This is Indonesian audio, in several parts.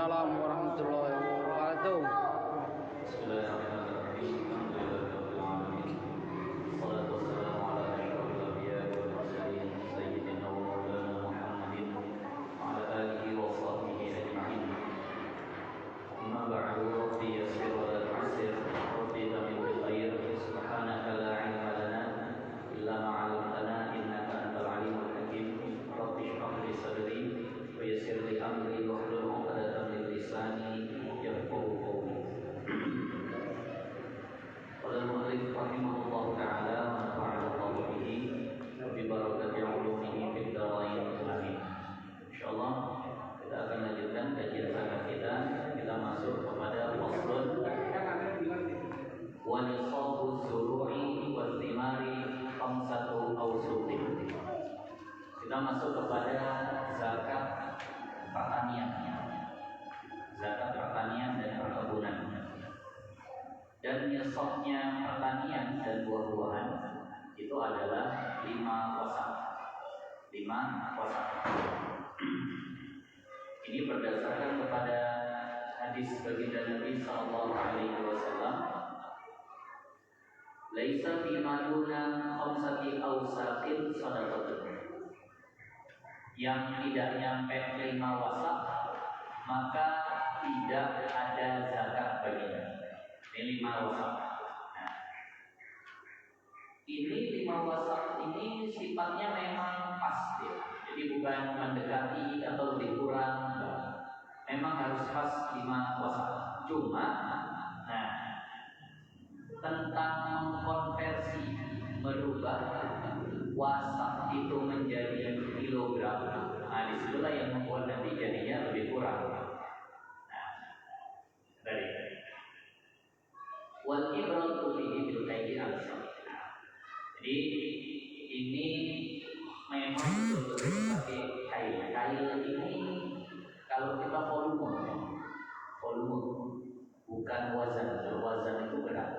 Waalaikumsalam warahmatullahi wabarakatuh. Bismillahirrahmanirrahim. Alhamdulillahirabbil alamin. Wassalatu wassalamu ala asyrofil anbiya'i wal mursalin sayyidina wa maulana Muhammadin wa ala alihi wa sahbihi ajma'in. Amma ba'du, rabbi yassir wa la tu'assir, rabbi zamin bil khair, subhanaka la ilma lana illa ma 'allamtana innaka antal alimul hakim. Rabbi shrah li sadri wa yassir li amri wa hlul 'uqdatam min lisani yafqahu qawli. Qala al-mu'allif rahimahullah ta'ala wa nafa'ana Allah bihi wa bi barakati 'ulumihi fid dharain amin. Insyaallah kita akan lanjutkan kajian sanad kita. Kita masuk kepada faslun wa nisabu zuru'i wa thimari khamsatu awsuqin. Kita masuk kepada zakat pertanian. Zakat pertanian dan perkebunan. Dan nisabnya pertanian dan buah-buahan itu adalah 5 wasak. 5 wasak. Ini berdasarkan kepada hadis baginda Nabi sallallahu alaihi wasallam, "Laisa fi maduna khamsati awsaqin shadaqatun." Yang tidak nyampe 5 wasak maka tidak ada zakat baginya. Ini 5 wasak. Nah, ini 5 wasak ini sifatnya memang pas ya. Jadi bukan mendekati atau lebih kurang. Memang harus pas 5 wasak. Cuma, nah, tentang mengkonversi, merubah wasak itu menjadi kilogram. Nah, disitulah yang membuat nanti jadinya lebih kurang. Nah, dari wal ibratu bihi bil kaidi al-sahih. Jadi ini memang betul-betul pakai kail. Kail ini kalau kita volume bukan wazan. Kalau wazan itu berat.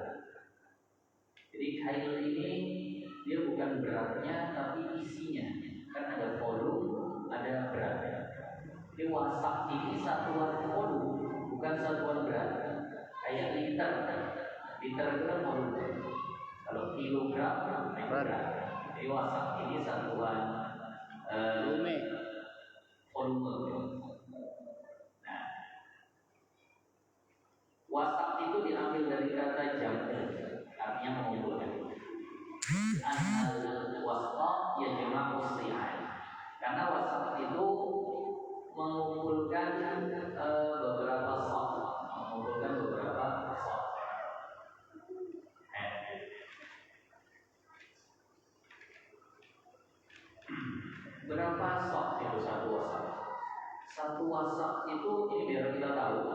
Jadi kail ini dia bukan beratnya tapi isinya. Kan ada volume, ada beratnya. Jadi wasak ini satuan volume, bukan satuan berat. Kayak liter itu kan volume. Kalau kilogram itu berat. Jadi wasak ini satuan volume. Nah, wasak itu diambil dari kata jamu, artinya mengumpulkan. Al-wasaq ya jama'u sihai. Karena wasak itu mengumpulkan beberapa sok. Berapa sok itu satu wasak? Satu wasak itu ini biar kita tahu.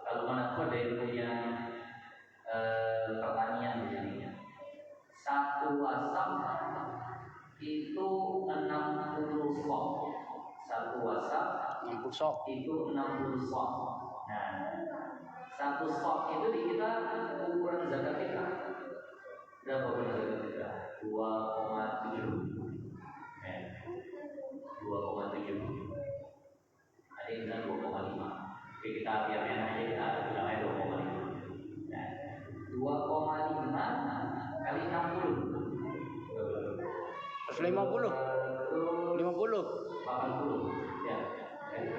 Kalau mana ada yang punya pertanian di sini. Satu wasak itu 60 sok. Satu wasak 60 sok. Itu 60 sok. Nah, satu sok itu di kita ukuran zakat kita. Berapa ukuran zakat kita? 2,7. 2,7. Ada yang bilang 2,5. Oke, kita biar enak aja kita bilangnya 2,5. Nah, 2,5 kali 60. 150. 50. 80. Ya.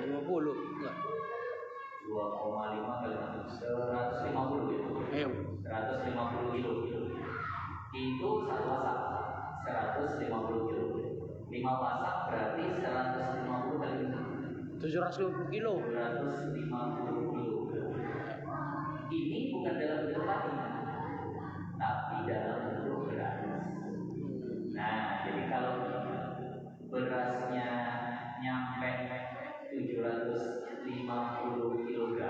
50. Enggak. 2,5 kali 60. 150 gitu. 150 kilo. Itu satu wasak. 150 kilo. 5 wasak berarti 150 kali 750 kilo. 750 kilo. Ini bukan dalam bentuk padi, tapi dalam bentuk beras. Nah, jadi kalau berasnya nyampe 750 kg,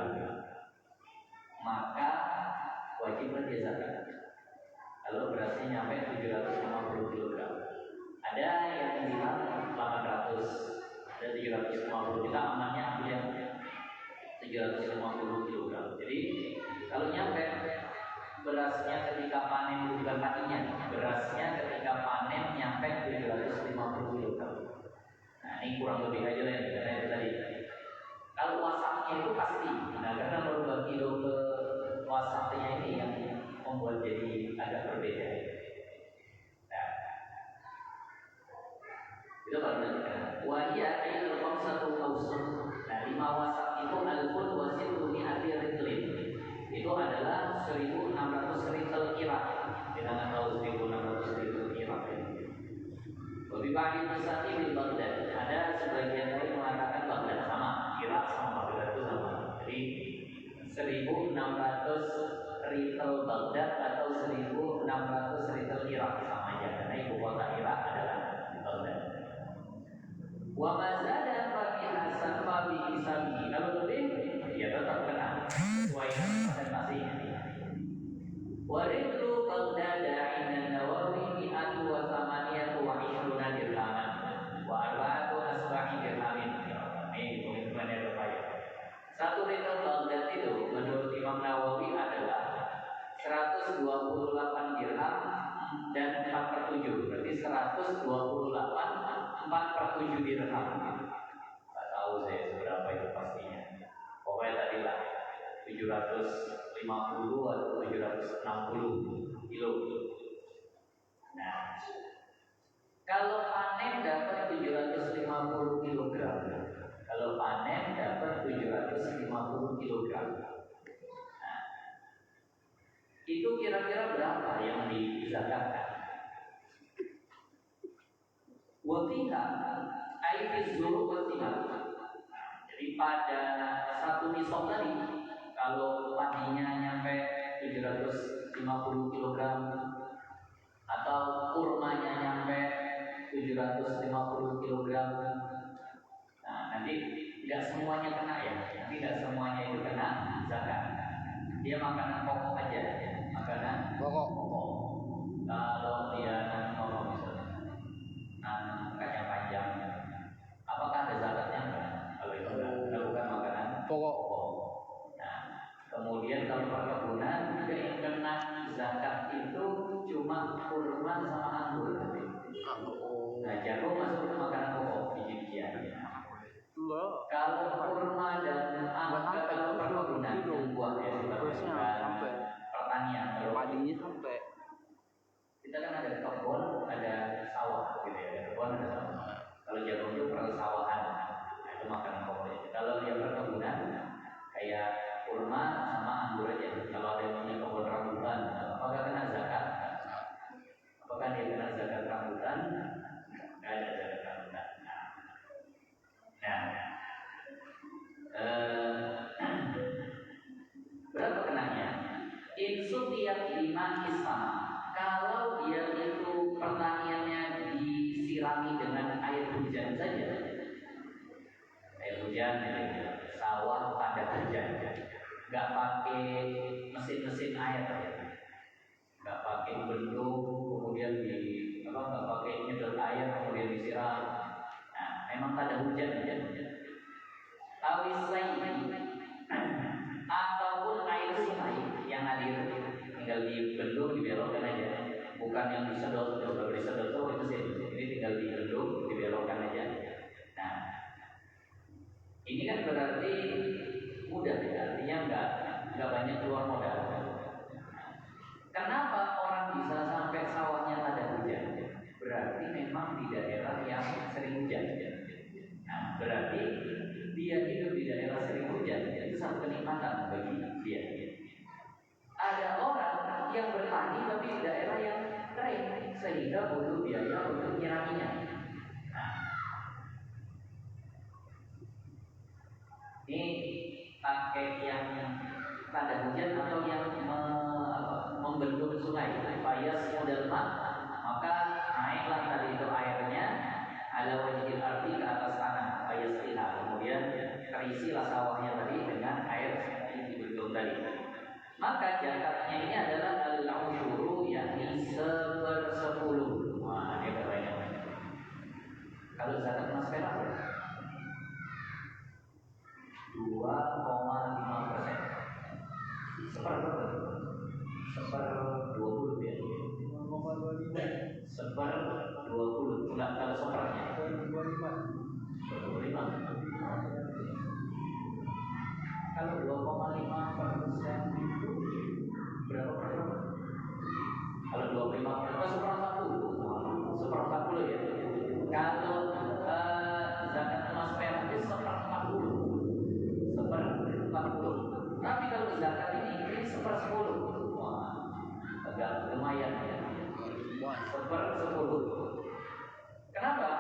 maka wajib dia zakat. Kalau berasnya nyampe 750 kg. Ada yang bilang 800, ada 750. Kita amannya ambil yang 750 kg. Jadi kalau nyampe berasnya ketika panen, bukan patinya, berasnya ketika panen nyampe 750 kg. Nah, ini kurang lebih aja lah yang kita tadi. Kalau wasaknya itu pasti ba'di nusakhi bil Baghdad. Ada sebagian lain mengatakan Baghdad sama, Irak sama Baghdad itu sama. Jadi 1.600 ritel Baghdad atau 1.600 ritel Irak sama aja, karena ibu kota Irak adalah Baghdad. Wa mazada fa bi hasan fa bi hisabi. Kalau lebih ya tetap kena sesuai dengan presentasinya. Wa ridlu Baghdad 'inda Nawawi mi'atu wa thamaniyatu wa 'ishruna dirhaman wa arba'atu asba'i dirhamin. Ini penghitungannya terbaik. Satu ritel Baghdad itu menurut Imam Nawawi adalah 128 dirham dan 4/7. Berarti 128 4/7 dirham. Tak tahu saya seberapa itu pastinya. Pokoknya tadi lah 750 atau 760 kilo. Nah, kalau panen dapat 750 kilogram. Kalau panen dapat 750 kilogram. Nah, itu kira-kira berapa yang dizakatkan? Wafiha aifiz zuru watimah. Jadi pada satu nisab tadi, kalau padinya nyampe 750 kg atau kurmanya nyampe 750 kg, nah nanti tidak semuanya kena ya, nanti tidak semuanya itu kena zakat. Dia makanan pokok aja, makanan Pokok. Kalau dia nanam pokok misalnya, nanam kacang panjang, apakah ada zakatnya? Kalau itu enggak, bukan makanan Pokok. Nah, kemudian kalau perkebunan juga yang kena zakat itu cuma kurma sama anggur. Nah, jagung masuk ke makanan pokok, biji-bijian. Kalau kurma dan anggur, kalau perkebunan yang buah ya bukan pertanian. Kalau Padinya sampai. Kita kan ada kebun, ada sawah gitu ya, ada kebun, ada sawah. Kalau jagung itu persawahan, nah, itu makanan pokoknya. Kalau dia perkebunan, kayak kurma sama anggur aja. Kalau ada yang punya kebun rambutan, apakah kena zakat? Apakah dia kena zakat rambutan? Nggak ada zakat rambutan. Nah, berapa kenanya? Insukiyat lima isma. Kalau dia itu pertaniannya disirami dengan air hujan saja, air hujan, sawah pada hujan, nggak pakai mesin-mesin air, nggak pakai bendung, kemudian nggak pakai nyedot air kemudian disiram. Nah, memang pada hujan aja. Awisai ataupun air sungai yang ngalir tinggal dibendung dibelokkan aja, bukan yang disedot. Kalau disedot itu mesin, ini tinggal dibendung dibelokkan aja. Nah, ini kan berarti mudah ya, artinya nggak banyak keluar modal. Kenapa orang bisa sampai sawahnya ada hujan? Berarti memang di daerah yang sering hujan. Nah, berarti dia hidup di daerah sering hujan, itu satu kenikmatan bagi dia. Ada orang yang bertani tapi di daerah yang kering, sehingga butuh biaya untuk nyiraminya. Nah, ini pakai yang tanda hujan atau yang membendung sungai, fayas modal maka naiklah tadi itu airnya ala wajhil ardi ke atas tanah, fayas kemudian terisilah sawahnya tadi dengan air yang dibendung tadi. Maka zakatnya ini adalah al-ushuru, yakni 1/10. Wah, ini banyak. Kalau zakat emas perak berapa? 2,5%. Seper 20 ya. 1/20. Enggak, kalau sepernya 25. Kalau 2,5% itu berapa persen? Kalau 25%, 1/40 ya. Kalau zakat emas perak itu 1/40. Tapi kalau zakat ini 1/10. Wah, agak lumayan ya. 1/10. Kenapa?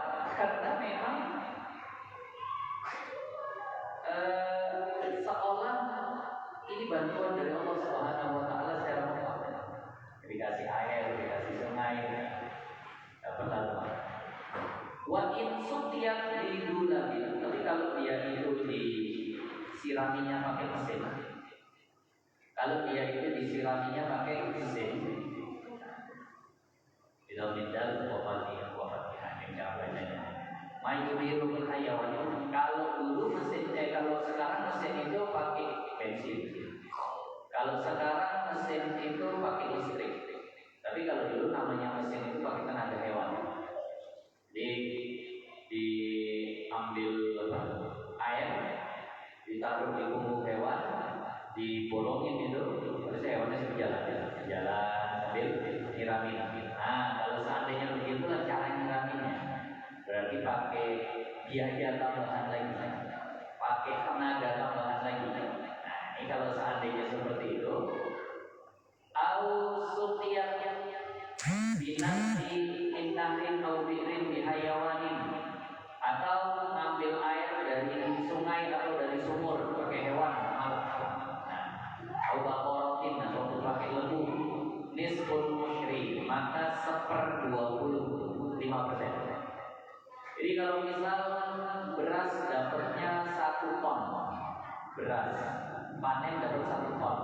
disiraminya pakai mesin. Kalau dia itu disiraminya pakai mesin, tidak bidal wafatiha yang cara bacanya. Mayurul hayawan. Kalau dulu kalau sekarang mesin itu pakai bensin. Kalau sekarang mesin itu pakai listrik. Tapi kalau dulu namanya mesin itu pakai tenaga hewan. Jadi diambil air, ditaruh di punggung hewan, dibolongin itu, terus hewannya jalan sambil nyiramin. Nah, kalau seandainya begitu lah cara nyiraminnya, berarti pakai biaya tambahan lagi, pakai tenaga tambahan lagi. Nah, ini kalau seandainya seperti itu, au sutiyat binasi intahin au birin bihayawanin, atau ngambil air dari sungai atau dari sumur pakai hewan. Au bakorotin atau pakai lembu, nisful musyri, maka 1/25%. Jadi kalau misal beras dapatnya 1 ton beras, panen dapat 1 ton,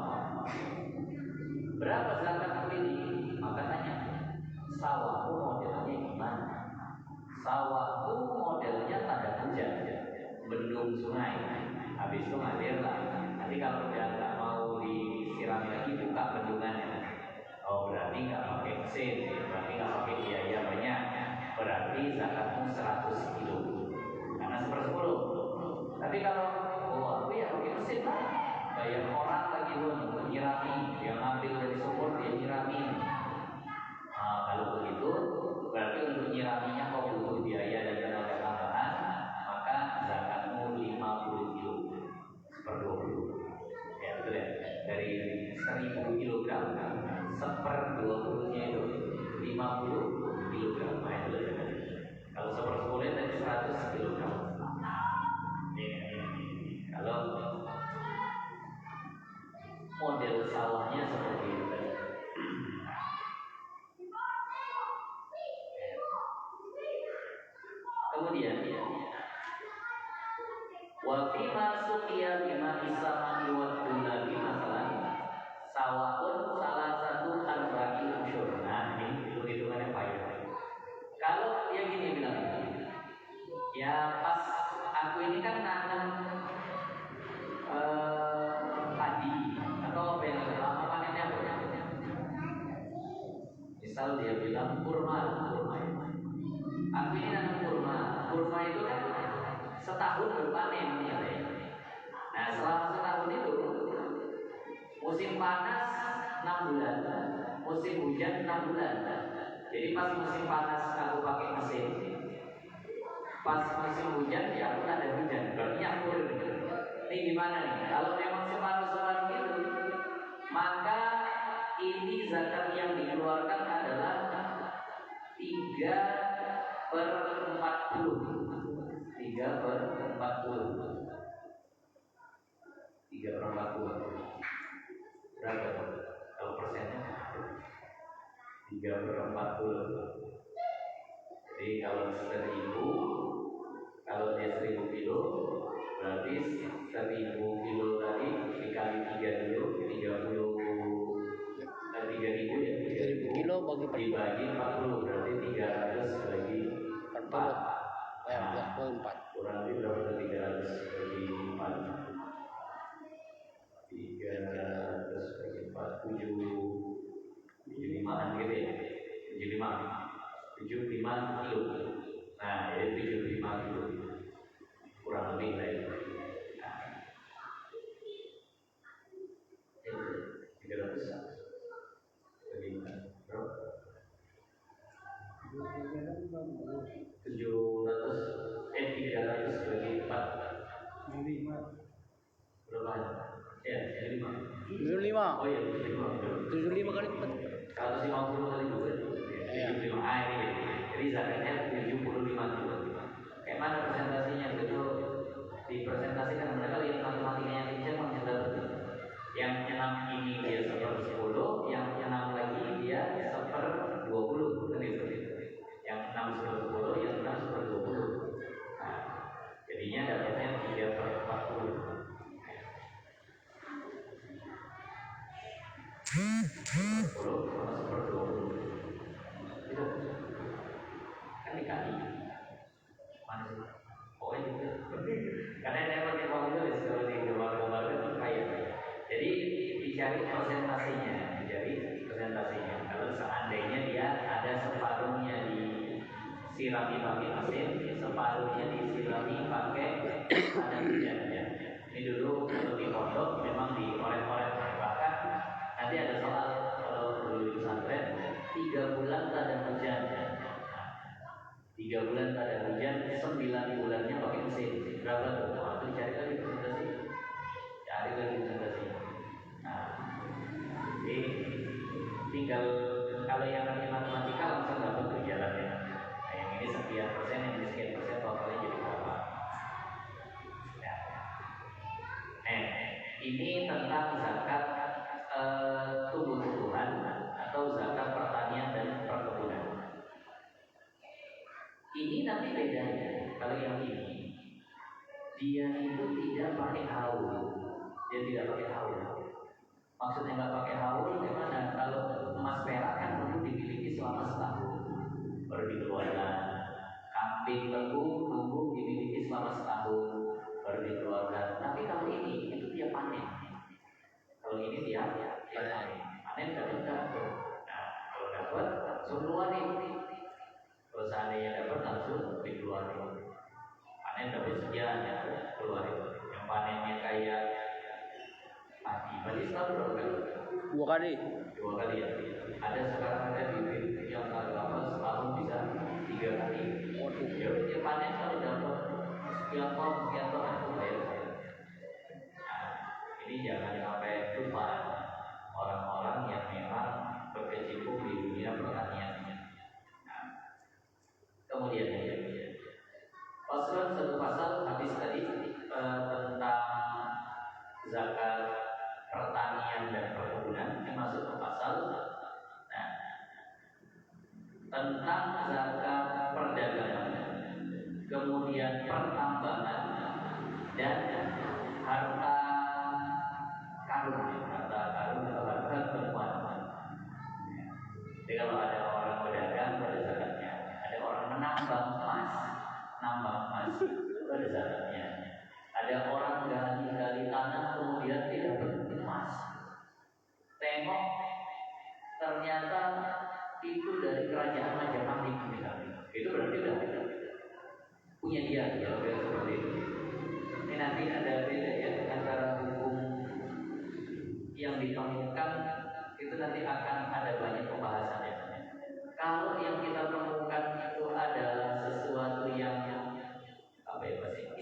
berapa zakat ini? Maka tanya, sawahku modelnya gimana? Sawahku modelnya tanda hujan, bendung sungai, habis itu ngalir lah. Nanti kalau udah nggak mau disirami lagi, buka bendungannya. Oh, berarti nggak pakai mesin, berarti nggak pakai biaya banyak. Berarti zakatmu 100 kilo, karena 1/10. Tapi kalau aku ya pakai mesin lah, bayar orang lagi untuk nyirami, dia ngambil dari sumur, dia nyirami. Nah, kalau begitu berarti untuk nyiraminya kau butuh biaya dan tenaga tambahan, maka zakatmu 50 kilo per 20. Ya betul ya, dari 1000 kilogram 1/20-nya itu 50 kilogram. Nah, itu ya. Kalau 1/10 tadi 100 kilogram. Kalau model sawahnya seperti itu. Kemudian wa fi ma suqiya bima isama wa dunabi masalah sawahun salah satu arba'in usyur. Nah, ini hitungannya payah. Kalau dia gini bilang, ya pas aku ini kan nanam padi atau apa yang lama panennya apa? Misal dia bilang kurma. Aku ini nanam kurma itu kan setahun berpanen ya. Nah, selama setahun itu musim panas 6 bulan, musim hujan 6 bulan. Jadi pas musim panas aku pakai mesin, pas musim hujan ya aku ada hujan, berarti nyampur. Ini gimana nih? Kalau memang separuh itu, maka ini zakat yang dikeluarkan adalah 3/40. 3/40. 3/40. Berapa? Kalau persennya 3/40. Jadi kalau 1000, kalau dia 1000 kilo, berarti 1000 kilo tadi dikali 3 dulu, 3000 ya. 3000 kilo dibagi 40, berarti 300 bagi 4. Ya, 4. Kurang lebih berapa? 300 bagi 4. 300 bagi 4, 75 gitu ya. 75 kilo. Nah, jadi 75 kilo. Kurang lebih lah itu. Nah, 300 bagi 4 berapa? 300 bagi 4 berapa? Ya, 75. Oh iya, 75 kali 4. 150 kali 2. Iya. 75. Ini. Jadi zakatnya 75 kilo. Kayak mana presentasinya itu dipresentasikan, mereka ini matematikanya yang kecil yang 6 ini dia 1/10, yang 6 lagi dia 1/20, begitu. Yang 6 1/10, yang 6 1/20. Nah, jadinya dapatnya 3/40. disirami pakai mesin, separuhnya disirami pakai tanah hujan. Ini dulu kalau di pondok memang dioret-oret, bahkan nanti ada soal kalau dulu di pesantren 3 bulan tak ada hujan. 3 bulan tak ada hujan, 9 bulannya pakai mesin. Berapa tuh? Itu dicari lagi presentasi. Cari lagi presentasi. Nah, jadi tinggal kalau yang nanti matematika langsung dapat tuh jalannya. Nah, yang ini sekian persen, yang ini sekian persen, totalnya jadi berapa? Ya. Ini tentang zakat tumbuh-tumbuhan atau zakat pertanian dan perkebunan. Ini nanti bedanya. Kalau yang ini, dia itu tidak pakai haul. Dia tidak pakai haul. Maksudnya nggak pakai haul gimana? Kalau emas perak kan perlu dimiliki selama setahun, baru dikeluarkan. Kambing lembu nunggu dimiliki selama setahun, baru dikeluarkan. Tapi kalau ini itu dia panen. Kalau ini dia panen dapat dapat. Nah, kalau dapat langsung keluarin. Kalau seandainya dapat langsung dikeluarin. Panen dapat sekian ya keluarin. Yang panennya kayak padi setahun berapa kali? 2 kali. 2 kali ya. Ada sekarang ada bibit yang kalau setahun bisa 3 kali. Ya dia panen kalau dapat sekian ton itu bayar. Nah, ini jangan sampai lupa orang-orang yang memang berkecimpung di dunia pertanian. Nah, kemudian Pasal satu pasal habis tadi tentang zakat pertanian dan perkebunan, yang masuk ke pasal tentang zakat perdagangan, kemudian pertambangan dan harta karun atau harta temuan. Jadi kalau ada orang berdagang ada zakatnya, ada orang menambang emas itu ada zakatnya. Ada orang gali tanah kemudian tidak emas. Tengok ternyata itu dari kerajaan Majapahit misalnya. Itu berarti udah punya dia seperti itu. Ini nanti ada beda ya antara hukum yang ditemukan itu nanti akan ada banyak pembahasannya. Kalau yang kita temukan itu adalah sesuatu yang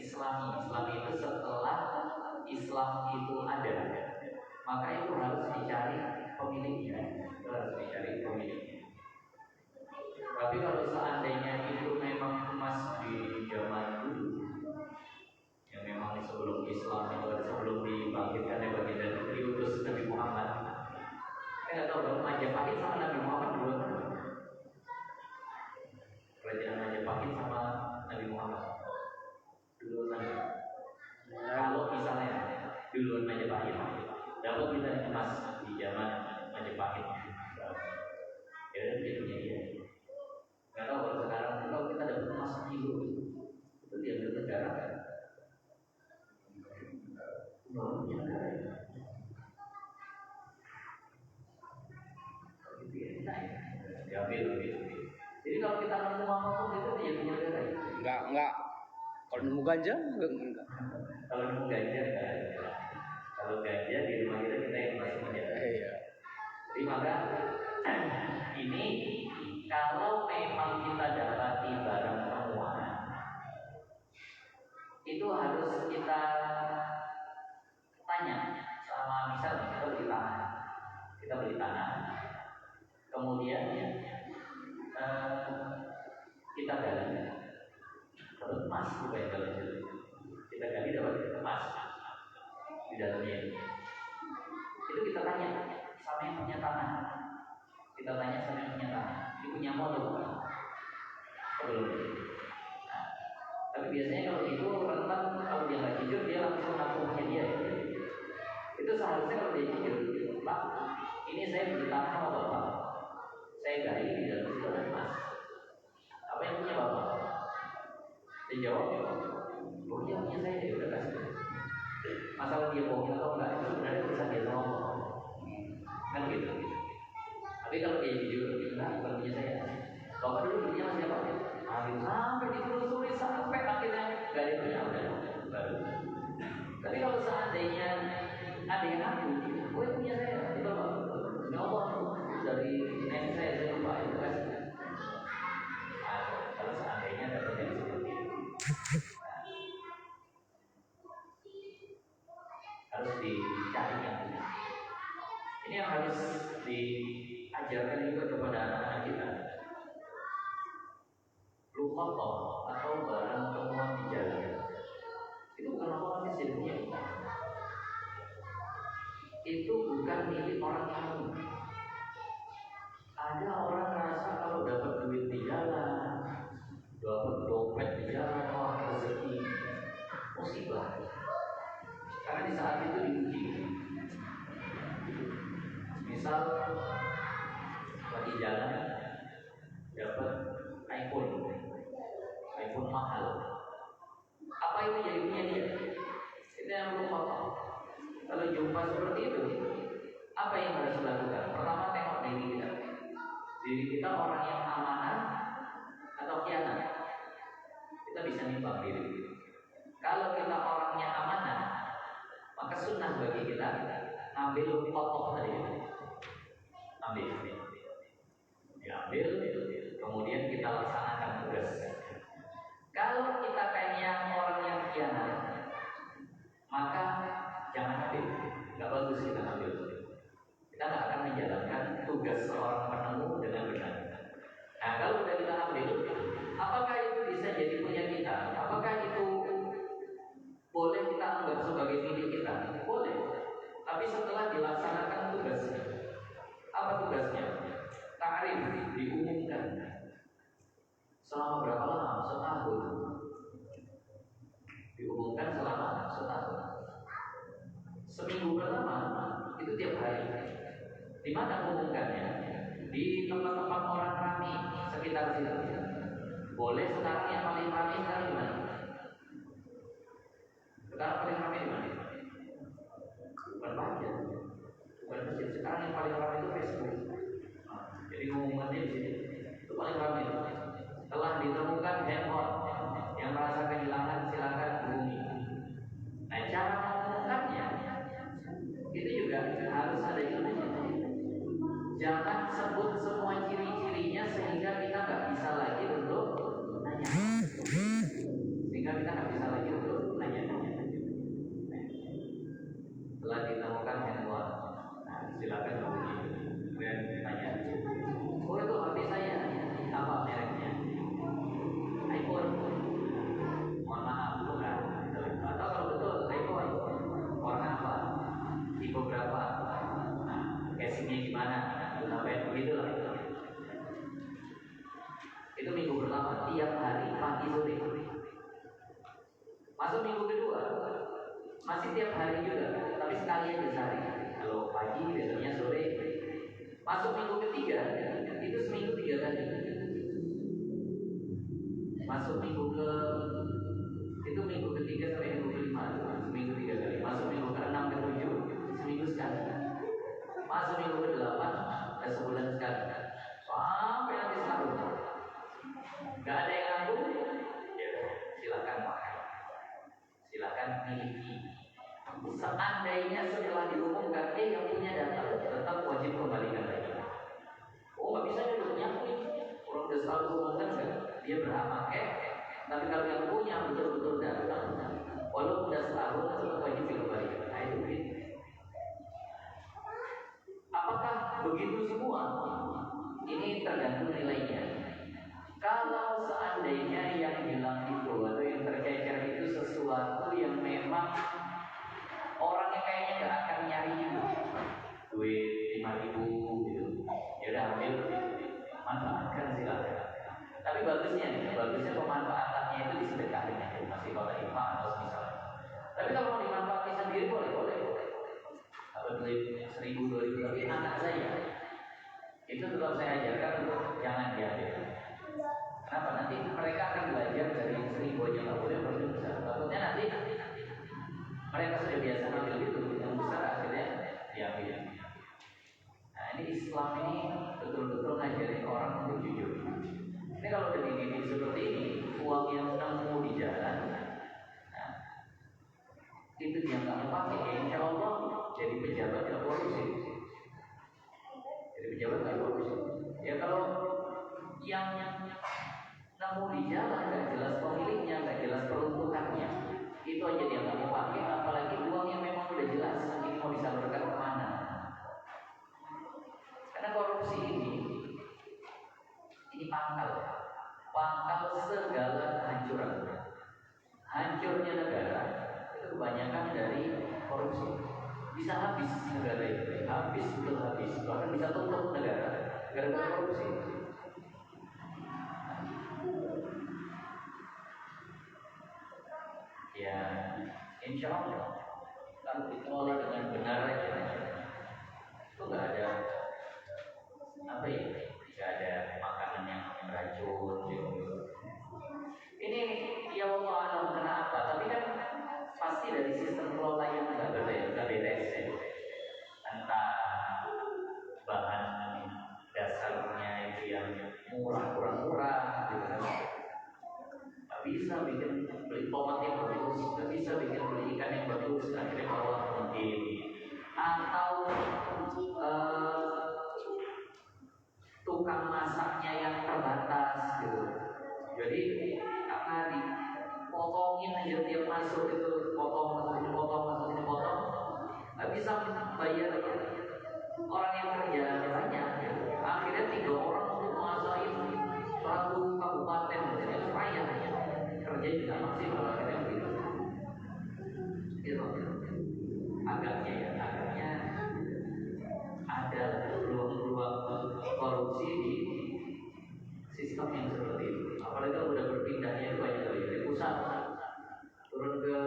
Islami itu setelah Islam itu ada, maka itu harus dicari pemiliknya. Tapi kalau seandainya itu memang emas di zaman dulu, yang memang sebelum Islam itu sebelum dibangkitkan bagian dari diutus Nabi Muhammad, saya nggak tahu bahwa Majapahit sama Nabi Muhammad dulu. Kerajaan Majapahit sama Nabi Muhammad duluan. Kalau misalnya duluan Majapahit dapat kita emas di zaman Majapahit, ya udah dia punya dia. Nggak tahu kalau sekarang kalau kita dapat emas kilo itu diambil negara kan? Punya negara ya. Diambil. Jadi kalau kita nemu apapun itu dia punya negara ya? Enggak. Kalau nemu ganja enggak. Kalau nemu ganja enggak. Kalau ganja di rumah kita yang masih punya. Iya. Jadi maka ini kalau memang kita dapati barang temuan itu harus kita tanya sama misalnya kita beli tanah kemudian kita gali dapat emas juga yang dalam situ. Kita gali dapat emas di dalamnya. Itu kita tanya sama yang punya tanah. Ini punya mau atau bukan? Belum. Nah, tapi biasanya kalau itu rentan kalau dia nggak jujur dia langsung ngaku punya dia. Itu seharusnya kalau dia jujur, Pak, ini saya beli tanah sama Bapak. Saya gali di dalam situ ada emas. Apa yang punya Bapak? Dia jawab, oh dia punya saya, dia udah kasih. Masalah dia bohong atau enggak itu sebenarnya urusan dia sama Allah. Kan gitu. Tapi kalau dia jujur, enggak, bukan punya saya. Bapak dulu belinya masih apa? Itu Harus dicari yang ini. Ini yang harus diajarkan juga kepada anak-anak kita. Luqatah atau barang temuan di jalan itu bukan otomatis jadi punya kita. Itu bukan milik orang lain. Ada orang merasa kalau dapat duit di jalan, dapat dompet di jalan, wah rezeki, musibah. Karena di saat itu diuji. Misal lagi jalan dapat iPhone mahal. Apa itu jadi punya dia? Itu yang perlu paham. Kalau jumpa seperti itu, apa yang harus dilakukan? Pertama, tengok diri kita. Diri kita orang yang amanah atau khianat. Kita bisa nimbang diri. Kalau kita orangnya amanah, maka sunnah bagi kita ambil kotoh tadi. Diambil, kemudian kita laksanakan tugas. Kalau kita kayaknya orang yang khianat, maka jangan ambil, nggak bagus kita ambil. Kita nggak akan menjalankan tugas seorang penemu dengan benar. Nah, kalau sudah kita ambil, apakah itu bisa jadi punya kita? Apakah itu boleh kita anggap sebagai milik kita? Boleh. Tapi setelah dilaksanakan tugasnya, apa tugasnya? Ta'rif, diumumkan. Selama berapa lama? Setahun. Diumumkan selama setahun. Seminggu pertama itu tiap hari. Di mana umumkannya? Di tempat-tempat orang ramai sekitar situ. Boleh sekarang yang paling ramai sekarang di mana? Sekarang paling ramai di mana? Bukan bagian, bukan masjid. Sekarang yang paling ramai itu Facebook. Jadi ngumumannya di sini itu paling ramai. Telah ditemukan handphone yang merasa kehilangan, silakan hubungi. Nah, cara mengumumkannya itu juga harus ada ilmunya. Jangan sebut semua ciri-cirinya sehingga kita nggak bisa lagi untuk nanya. Sehingga kita nggak bisa lagi untuk nanya. Setelah ditemukan handphone, nah, silakan hubungi. Kemudian tanya, oh itu HP saya, apa mereknya? iPhone. Mohon maaf, bukan. Atau kalau betul iPhone, warna apa? Tipe berapa? Nah, casingnya gimana? Sampai begitulah. Itu minggu pertama, tiap hari pagi sore. Masuk minggu kedua, masih tiap hari juga, tapi sekalian di sehari. Kalau pagi, besoknya sore. Masuk minggu ketiga, itu seminggu 3 kali. Masuk minggu itu minggu ketiga sampai minggu kelima, seminggu 3 kali. Masuk minggu ke-6 ke-7, seminggu sekali. Masuk minggu ke-8, sebulan sekali. Sampai nanti setahun. Gak ada yang ngaku, ya silakan pakai, silakan miliki. Seandainya setelah diumumkan, yang punya data tetap wajib kembalikan lagi. Oh, nggak bisa dia udah punya, orang udah selalu diumumkan kan, dia berhak pakai. Tapi kalau yang punya betul-betul data, walaupun udah setahun tetap wajib dikembalikan. Nah itu begitu. Apakah begitu semua? Ini tergantung nilainya. Kalau seandainya yang hilang itu atau yang tercecer itu sesuatu yang memang orangnya kayaknya nggak akan nyari itu, duit 5.000 gitu, ya udah ambil, manfaatkan silakan. Tapi bagusnya pemanfaatannya itu disedekahin aja, masih kalau infak atau misalnya. Tapi kalau mau dimanfaatkan sendiri boleh. Kalau duit 1.000, 2.000, tapi anak saya itu tetap saya ajarkan untuk jangan diambil. Kenapa? Nanti mereka akan belajar dari 1.000 aja nggak boleh besar. Takutnya nanti mereka sudah biasa ngambil itu, yang besar akhirnya diambil. Nah ini Islam ini betul-betul ngajarin orang untuk jujur. Ini kalau udah dididik seperti ini, uang yang nemu di jalan, nah, itu dia nggak pakai, ya insya Allah jadi pejabat nggak korupsi. Jadi pejabat nggak korupsi. Ya kalau yang nemu di jalan nggak jelas pemiliknya, nggak jelas kebutuhannya. Itu aja dia nggak mau pakai, apalagi uang yang memang udah jelas ini mau disalurkan kemana. Karena korupsi ini pangkal segala kehancuran. Hancurnya negara itu kebanyakan dari korupsi. Bisa habis negara itu, betul habis, bahkan bisa tutup negara gara-gara korupsi. Ya, insya Allah kalau dikelola dengan benar aja, itu nggak ada nggak ada makanan yang beracun gitu. Ini ya Allah alam kenapa? Tapi kan pasti dari sistem kelola yang nggak beres ya. Entah bahan dasarnya itu yang kurang murah gitu kan. Gak bisa bikin beli tomat yang bagus, gak bisa bikin beli ikan yang bagus, akhirnya bawah mungkin. Atau tukang masaknya yang terbatas gitu. Jadi karena dipotongin aja tiap masuk itu potong, nggak bisa bayar orang yang kerja banyak. Gitu. Akhirnya 3 orang untuk menguasai 1 kabupaten, jadi payah kerja juga maksimal akhirnya begitu. Gitu. Agaknya ada peluang-peluang korupsi di sistem yang seperti itu. Apalagi kalau udah berpindahnya itu banyak dari pusat turun ke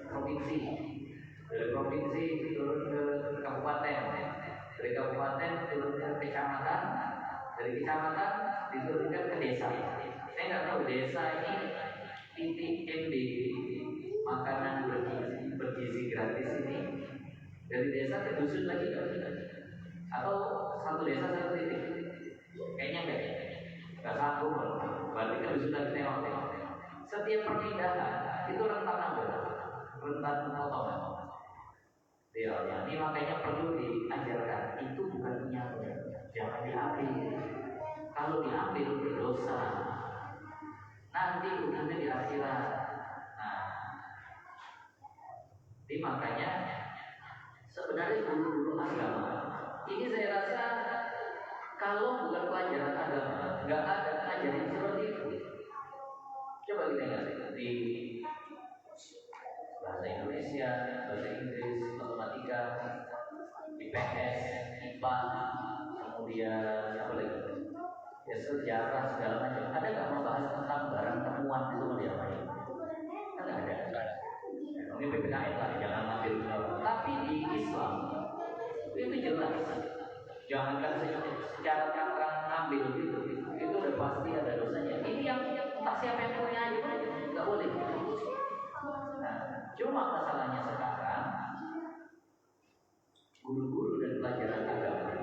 provinsi, dari provinsi turun ke kabupaten, dari kabupaten turun ke kecamatan, dari kecamatan diturunkan ke desa. Saya nggak tahu desa ini titik MBG, makanan bergizi gratis ini dari desa ke dusun lagi atau satu desa satu titik, kayaknya nggak sanggup. Berarti kan dusun lagi tengok. Setiap perpindahan itu rentan pemotongan. Ya, ini makanya perlu diajarkan itu bukan punya, jangan diambil. Kalau diambil berdosa, nanti hukumnya di akhirat. Nah, jadi makanya sebenarnya guru-guru agama ini saya rasa kalau bukan pelajaran agama nggak ada ajaran seperti itu. Coba kita lihat di bahasa Indonesia, bahasa Inggris, matematika, IPS, IPA, kemudian apa lagi? Ya sejarah segala macam. Ada nggak membahas tentang barang temuan itu mau diapain? Kan nggak ada. Ini PPKN lah, jangan ngambil. Tapi di Islam itu jelas. Jangankan secara terang ngambil gitu, itu udah pasti ada dosanya. Ini yang entah siapa yang punya aja nggak boleh. Nah, cuma masalahnya sekarang guru-guru dan pelajaran agama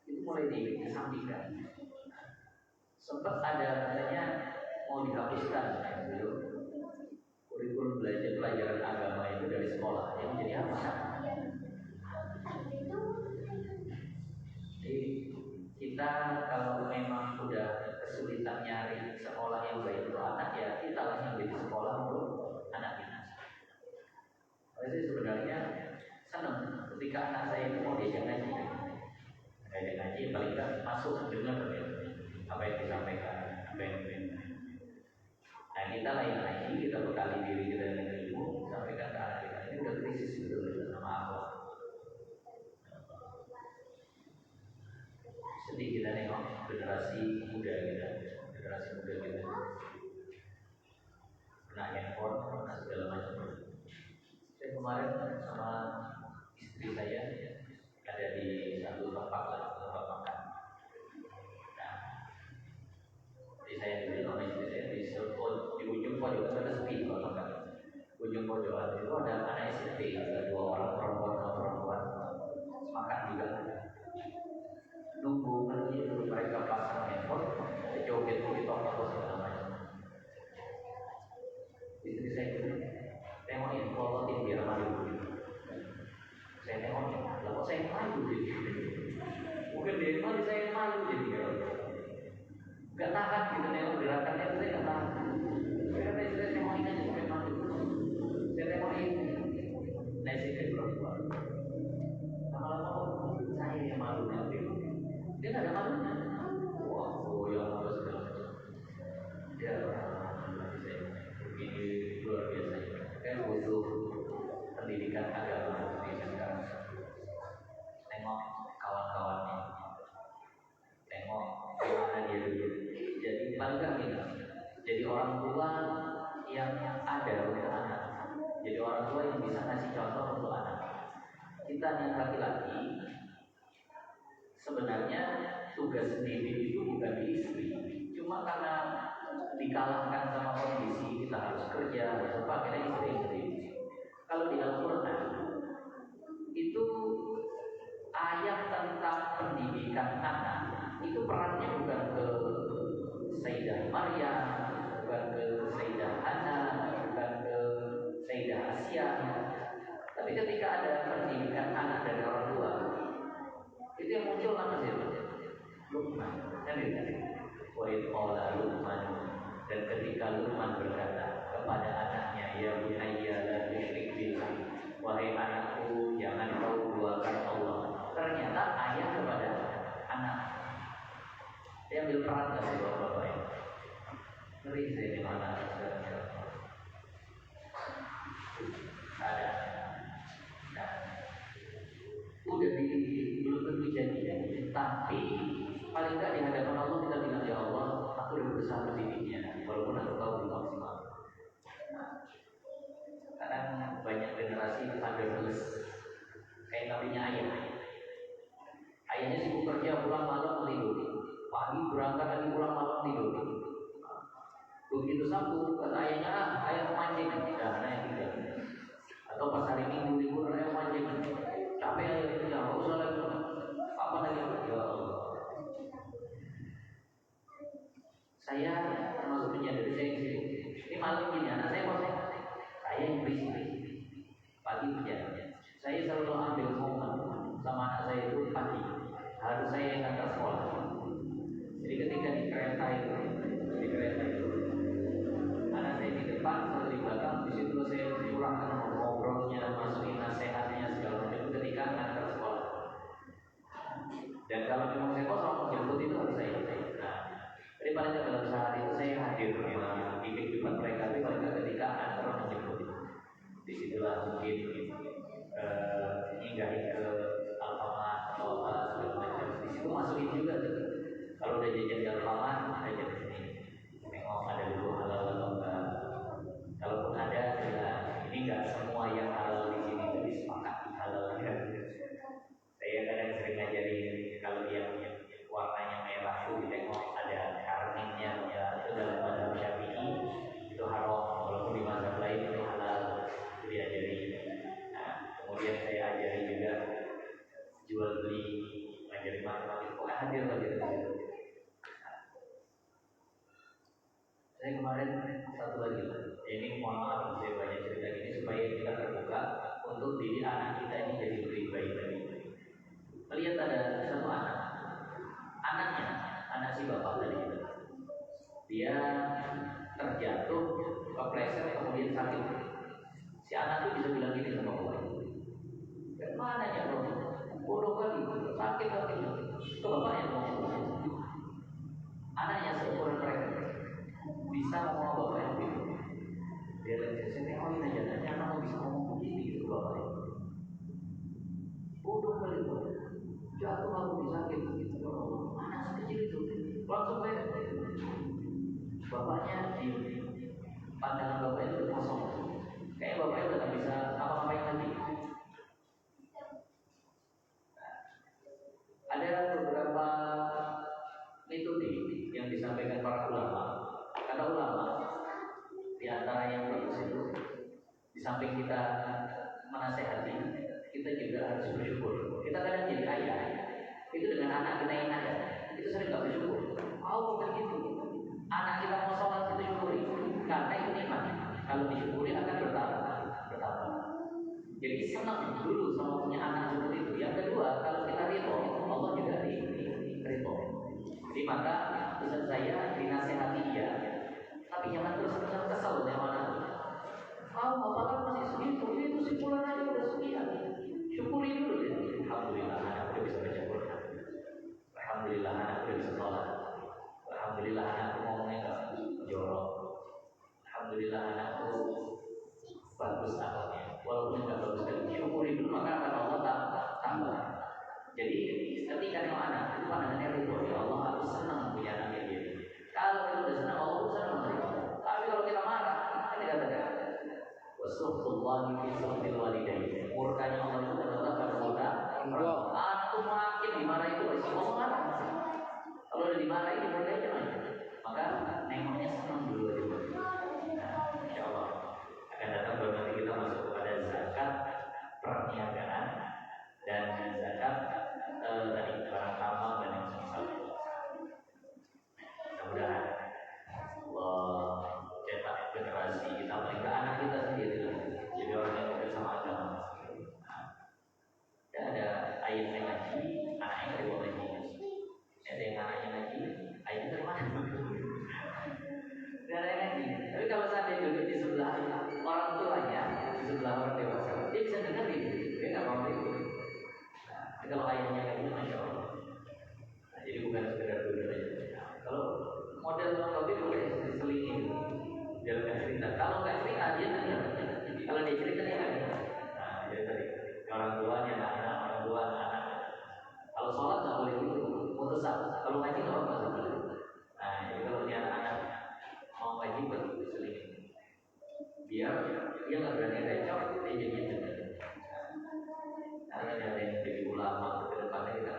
itu mulai dikesampingkan. Sempat ada katanya mau dihapuskan gitu. Kurikulum belajar pelajaran agama itu dari sekolah yang menjadi apa? Jadi kita kalau memang sudah kesulitan nyari sekolah yang baik untuk anak, ya kita lah yang jadi sekolah untuk anak kita. Saya sebenarnya senang ketika anak saya itu mau diajak ngaji. Diajak ngaji paling tidak masuk dengar apa yang disampaikan, apa yang diperintah. Nah kita lah yang Jadi paling nggak gini, jadi orang tua yang ada untuk anak. Jadi orang tua yang bisa ngasih contoh untuk anak. Kita yang laki-laki sebenarnya tugas sendiri itu bukan di istri, cuma karena dikalahkan sama kondisi kita harus kerja, harus apa, kita istri sendiri. Kalau di Al-Quran itu ayat tentang pendidikan anak itu perannya bukan ke Sayyidah Maryam, bukan ke Sayyidah Hana, bukan ke Sayyidah Asia. Tapi ketika ada pendidikan anak dari orang tua, itu yang muncul nama siapa? Luqman. Kan itu. Wa qala Luqman, dan ketika Luqman berkata kepada anaknya, ya bunayya la tusyrik billah, wahai anakku jangan kau duakan Allah. Ternyata ayah kepada anak. Dia ambil peran dari bapak ini. Ngeri saya di mana sebenarnya. Ada. Nah, udah belum tentu jadi, tapi paling tidak di hadapan Allah kita bilang, ya Allah, aku udah berusaha mendidiknya, walaupun aku tahu belum maksimal. Nah, kadang banyak generasi fatherless, kayak nabinya ayah. Ayahnya sibuk kerja, pulang malam tidur, pagi berangkat lagi pulang malam tidur. Begitu Sabtu kata ayahnya, ayah mancing, dah anaknya tinggal. Atau pas hari Minggu libur ayah mancing, capek ayah tinggal, nggak usah lagi. Apa lagi? Ya Allah. Saya termasuk menyadari saya sibuk. Ini malam gini, anak saya mau saya yang berisik. Pagi kerja. Saya selalu ambil momen sama anak saya itu pagi. Harus saya yang antar sekolah. Jadi ketika di kereta itu, anak saya di depan, saya di belakang. Di situ saya curahkan ngobrolnya, masukin nasihatnya segala macam ketika antar sekolah. Dan kalau memang saya kosong menjemput itu harus saya. Nah, jadi paling tidak dalam sehari itu saya hadir di kehidupan mereka. Tapi paling tidak ketika antar menjemput, disitulah mungkin hingga ke Alfamart atau apa segala macam. Di situ masukin juga tuh. Kalau udah jajan di Alfamart, aja di sini. Nengok ada dulu halal atau enggak. Kalaupun ada, ya ini enggak semua yang halal di sini itu disepakati halal ya. Saya kadang sering ngajarin kalau yang warnanya merah itu ditengok ada karminnya, ya itu dalam mazhab Syafi'i itu haram, walaupun di mazhab lain itu halal, itu diajari. Nah, kemudian saya ajari juga jual beli, ngajari matematik, pokoknya hadir lagi. Saya kemarin satu lagi, ini mohon maaf saya banyak cerita gini supaya kita terbuka untuk didik anak kita ini jadi lebih baik lagi. Melihat ada satu anaknya, anak si bapak tadi, dia terjatuh, kepleset, kemudian sakit. Si anak itu bisa bilang gini sama bapak, "Dari mana ya bro? Bodoh kali, sakit kali." Itu bapaknya ngomong. Anaknya seumuran mereka bisa ngomong bapaknya begitu. Dia lihat saya tengok aja, anak mau bisa ngomong begini gitu bapaknya. Bodoh kali bro. Jatuh aku sakit gitu. Anak sekecil itu langsung kayak bapaknya di pandangan bapaknya itu kosong. Kayak bapaknya udah gak bisa apa-apain lagi. Ada beberapa metode yang disampaikan para ulama. Kata ulama, di antara yang bagus itu, di samping kita menasehati, kita juga harus bersyukur. Kita kadang jadi ayah, itu dengan anak kita yang ada, itu sering gak bersyukur. Oh begitu, anak kita mau sholat itu syukuri, karena itu nikmat. Kalau disyukuri akan bertambah. Jadi senang dulu sama punya anak seperti itu. Yang kedua, kalau kita ridho, Allah juga ridho. Jadi maka pesan saya dinasehati dia, tapi jangan terus-terusan kesal dengan anak. Apakah masih segitu? Itu sebulan aja udah sekian. Syukuri dulu ya. Alhamdulillah anak udah bisa baca Quran. Alhamdulillah anak udah bisa sholat. Alhamdulillah anak ngomongnya nggak jorok. Alhamdulillah anakku bagus akhlaknya. Walaupun nggak bagus lagi, syukuri dulu maka akan Allah tambah. Jadi ketika nengok anak itu pandangannya ridho, ya Allah aku senang punya anak kayak dia. dia nggak berani recok, dia jadi benar. Karena ada yang jadi ulama ke depannya kita.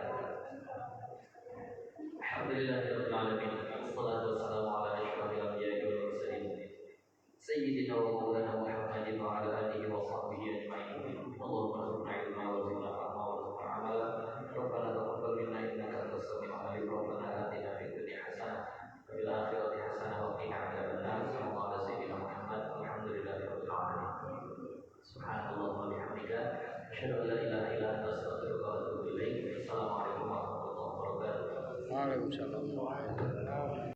Alhamdulillahirabbil alamin. Wassalatu wassalamu ala asyrofil anbiya'i wal mursalin. Sayyidina wa maulana Muhammadin wa ala alihi wa sahbihi ajma'in. Allahumma arzuqna ilma warzuqna fahma warzuqna amala. Rabbana taqabbal minna innaka antas samiul alim. Rabbana atina fid dunya hasanah wa fil akhirati hasanah wa qina adzabannar. Sallallahu ala sayyidina Muhammad. Alhamdulillahirabbil alamin. Subhanallah wa bihamdika asyhadu an la ilaha illa anta astaghfiruka wa atubu ilaik. Assalamualaikum warahmatullahi wabarakatuh. Waalaikumsalam.